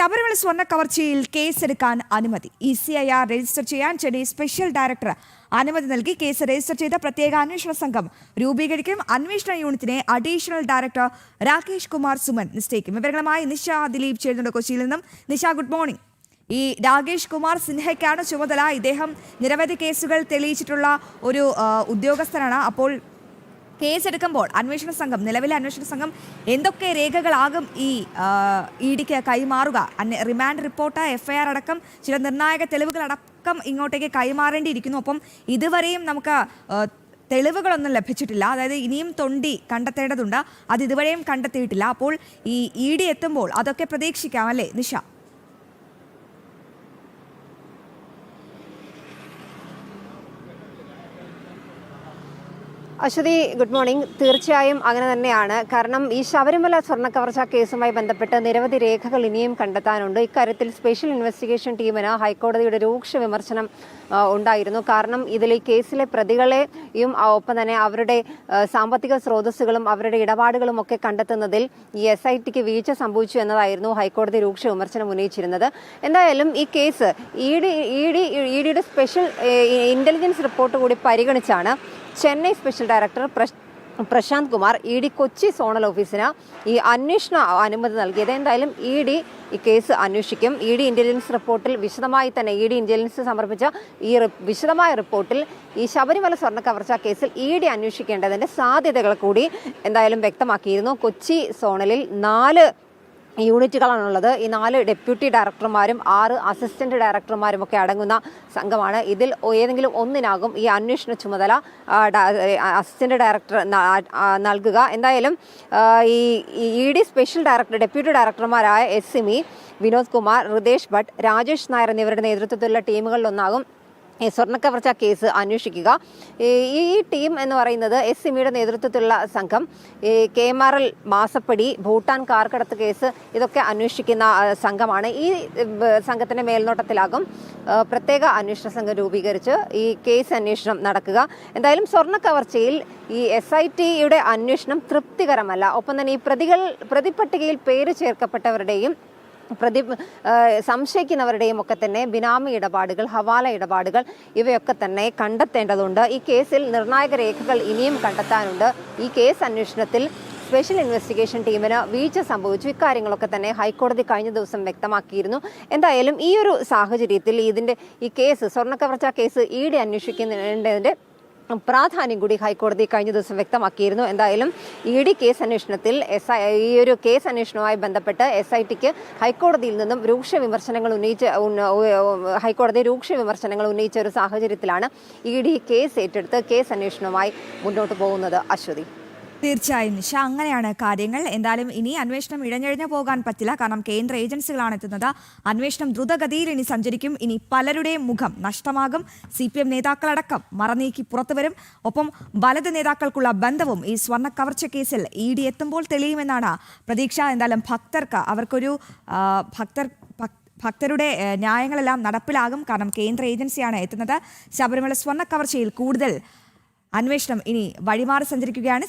ശബരിമല സ്വർണ്ണ കവർച്ചയിൽ കേസെടുക്കാൻ അനുമതി. ECIR രജിസ്റ്റർ ചെയ്യാൻ ചെന്നൈ സ്പെഷ്യൽ ഡയറക്ടർ അനുമതി നൽകി. കേസ് രജിസ്റ്റർ ചെയ്ത പ്രത്യേക അന്വേഷണ സംഘം രൂപീകരിക്കും. അന്വേഷണ യൂണിറ്റിനെ അഡീഷണൽ ഡയറക്ടർ രാകേഷ് കുമാർ സുമൻ നിശ്ചയിക്കും. വിവരങ്ങളുമായി നിഷ ദിലീപ് ചേരുന്നുണ്ട് കൊച്ചിയിൽ നിന്നും. Nisha, good morning. ഈ രാകേഷ് കുമാർ സിൻഹയ്ക്കാണ് ചുമതല. ഇദ്ദേഹം നിരവധി കേസുകൾ തെളിയിച്ചിട്ടുള്ള ഒരു ഉദ്യോഗസ്ഥനാണ്. അപ്പോൾ കേസെടുക്കുമ്പോൾ നിലവിലെ അന്വേഷണ സംഘം എന്തൊക്കെ രേഖകളാകും ഈ ഇഡിക്ക് കൈമാറുക? റിമാൻഡ് റിപ്പോർട്ട്, FIR അടക്കം ചില നിർണായക തെളിവുകളടക്കം ഇങ്ങോട്ടേക്ക് കൈമാറേണ്ടിയിരിക്കുന്നു. അപ്പം ഇതുവരെയും നമുക്ക് തെളിവുകളൊന്നും ലഭിച്ചിട്ടില്ല. അതായത് ഇനിയും തൊണ്ടി കണ്ടെത്തേണ്ടതുണ്ട്. അത് ഇതുവരെയും കണ്ടെത്തിയിട്ടില്ല. അപ്പോൾ ഈ ED എത്തുമ്പോൾ അതൊക്കെ പ്രതീക്ഷിക്കാം അല്ലേ നിഷ? Aswathy, good morning. തീർച്ചയായും അങ്ങനെ തന്നെയാണ്. കാരണം ഈ ശബരിമല സ്വർണ്ണക്കവർച്ച കേസുമായി ബന്ധപ്പെട്ട് നിരവധി രേഖകൾ ഇനിയും കണ്ടെത്താനുണ്ട്. ഇക്കാര്യത്തിൽ സ്പെഷ്യൽ ഇൻവെസ്റ്റിഗേഷൻ ടീമിന് ഹൈക്കോടതിയുടെ രൂക്ഷ വിമർശനം ഉണ്ടായിരുന്നു. കാരണം ഇതിൽ ഈ കേസിലെ പ്രതികളെയും ഒപ്പം തന്നെ അവരുടെ സാമ്പത്തിക സ്രോതസ്സുകളും അവരുടെ ഇടപാടുകളും ഒക്കെ കണ്ടെത്തുന്നതിൽ ഈ SITക്ക് വീഴ്ച സംഭവിച്ചു എന്നതായിരുന്നു ഹൈക്കോടതി രൂക്ഷ വിമർശനം ഉന്നയിച്ചിരുന്നത്. എന്തായാലും ഈ കേസ് ഇഡിയുടെ സ്പെഷ്യൽ ഇന്റലിജൻസ് റിപ്പോർട്ട് കൂടി പരിഗണിച്ചാണ് Chennai special director Prashant Kumar ED Kochi zonal ഓഫീസിന് ഈ അന്വേഷണ അനുമതി നൽകിയത്. എന്തായാലും ED ഈ കേസ് അന്വേഷിക്കും. ED ഇന്റലിജൻസ് റിപ്പോർട്ടിൽ വിശദമായി തന്നെ ED ഇന്റലിജൻസ് സമർപ്പിച്ച ഈ വിശദമായ റിപ്പോർട്ടിൽ ഈ ശബരിമല സ്വർണ്ണ കവർച്ച കേസിൽ ED അന്വേഷിക്കേണ്ടതിന്റെ സാധ്യതകൾ കൂടി എന്തായാലും വ്യക്തമാക്കിയിരുന്നു. കൊച്ചി സോണലിൽ 4 യൂണിറ്റുകളാണുള്ളത്. ഈ 4 ഡെപ്യൂട്ടി ഡയറക്ടർമാരും 6 അസിസ്റ്റന്റ് ഡയറക്ടർമാരും ഒക്കെ അടങ്ങുന്ന സംഘമാണ്. ഇതിൽ ഏതെങ്കിലും ഒന്നിനാകും ഈ അന്വേഷണ ചുമതല അസിസ്റ്റന്റ് ഡയറക്ടർ നൽകുക. എന്തായാലും ഈ ED സ്പെഷ്യൽ ഡയറക്ടർ ഡെപ്യൂട്ടി ഡയറക്ടർമാരായ SME വിനോദ് കുമാർ, ഹൃദേശ് ഭട്ട്, രാജേഷ് നായർ എന്നിവരുടെ നേതൃത്വത്തിലുള്ള ടീമുകളിലൊന്നാകും ഈ സ്വർണ്ണക്കവർച്ച കേസ് അന്വേഷിക്കുക. ഈ ടീം എന്ന് പറയുന്നത് SMEയുടെ നേതൃത്വത്തിലുള്ള സംഘം KMRL മാസപ്പടി, ഭൂട്ടാൻ കാർക്കടത്ത് കേസ് ഇതൊക്കെ അന്വേഷിക്കുന്ന സംഘമാണ്. ഈ സംഘത്തിന്റെ മേൽനോട്ടത്തിലാകും പ്രത്യേക അന്വേഷണ സംഘം രൂപീകരിച്ച് ഈ കേസ് അന്വേഷണം നടക്കുക. എന്തായാലും സ്വർണ്ണക്കവർച്ചയിൽ ഈ SITയുടെ അന്വേഷണം തൃപ്തികരമല്ല. ഒപ്പം തന്നെ ഈ പ്രതിപട്ടികയിൽ പേര് ചേർക്കപ്പെട്ടവരുടെയും സംശയിക്കുന്നവരുടെയും ഒക്കെ തന്നെ ബിനാമി ഇടപാടുകൾ, ഹവാല ഇടപാടുകൾ ഇവയൊക്കെ തന്നെ കണ്ടെത്തേണ്ടതുണ്ട്. ഈ കേസിൽ നിർണായക രേഖകൾ ഇനിയും കണ്ടെത്താനുണ്ട്. ഈ കേസ് അന്വേഷണത്തിൽ സ്പെഷ്യൽ ഇൻവെസ്റ്റിഗേഷൻ ടീമിന് വീഴ്ച സംഭവിച്ചു. ഇക്കാര്യങ്ങളൊക്കെ തന്നെ ഹൈക്കോടതി കഴിഞ്ഞ ദിവസം വ്യക്തമാക്കിയിരുന്നു. എന്തായാലും ഈ ഒരു സാഹചര്യത്തിൽ ഈ കേസ് സ്വർണ്ണക്കവർച്ച കേസ് ED അന്വേഷിക്കുന്നതിന്റെ പ്രാധാന്യം കൂടി ഹൈക്കോടതി കഴിഞ്ഞ ദിവസം വ്യക്തമാക്കിയിരുന്നു. എന്തായാലും ED കേസ് അന്വേഷണത്തിൽ ഈ ഒരു കേസ് അന്വേഷണവുമായി ബന്ധപ്പെട്ട് SITക്ക് ഹൈക്കോടതിയിൽ നിന്നും ഹൈക്കോടതി രൂക്ഷ വിമർശനങ്ങൾ ഉന്നയിച്ച ഒരു സാഹചര്യത്തിലാണ് ED കേസ് ഏറ്റെടുത്ത് കേസ് അന്വേഷണവുമായി മുന്നോട്ട് പോകുന്നത്. അശ്വതി, തീർച്ചയായും നിഷ, അങ്ങനെയാണ് കാര്യങ്ങൾ. എന്തായാലും ഇനി അന്വേഷണം ഇഴഞ്ഞിഴഞ്ഞു പോകാൻ പറ്റില്ല. കാരണം കേന്ദ്ര ഏജൻസികളാണ് എത്തുന്നത്. അന്വേഷണം ദ്രുതഗതിയിൽ ഇനി സഞ്ചരിക്കും. ഇനി പലരുടെയും മുഖം നഷ്ടമാകും. CPM നേതാക്കളടക്കം മറനീക്കി പുറത്തുവരും. ഒപ്പം വലത് നേതാക്കൾക്കുള്ള ബന്ധവും ഈ സ്വർണ്ണ കവർച്ച കേസിൽ ED എത്തുമ്പോൾ തെളിയുമെന്നാണ് പ്രതീക്ഷ. എന്തായാലും അവർക്കൊരു ഭക്തരുടെ ന്യായങ്ങളെല്ലാം നടപ്പിലാകും. കാരണം കേന്ദ്ര ഏജൻസിയാണ് എത്തുന്നത്. ശബരിമല സ്വർണ്ണ കവർച്ചയിൽ കൂടുതൽ അന്വേഷണം ഇനി വഴിമാറി സഞ്ചരിക്കുകയാണ്.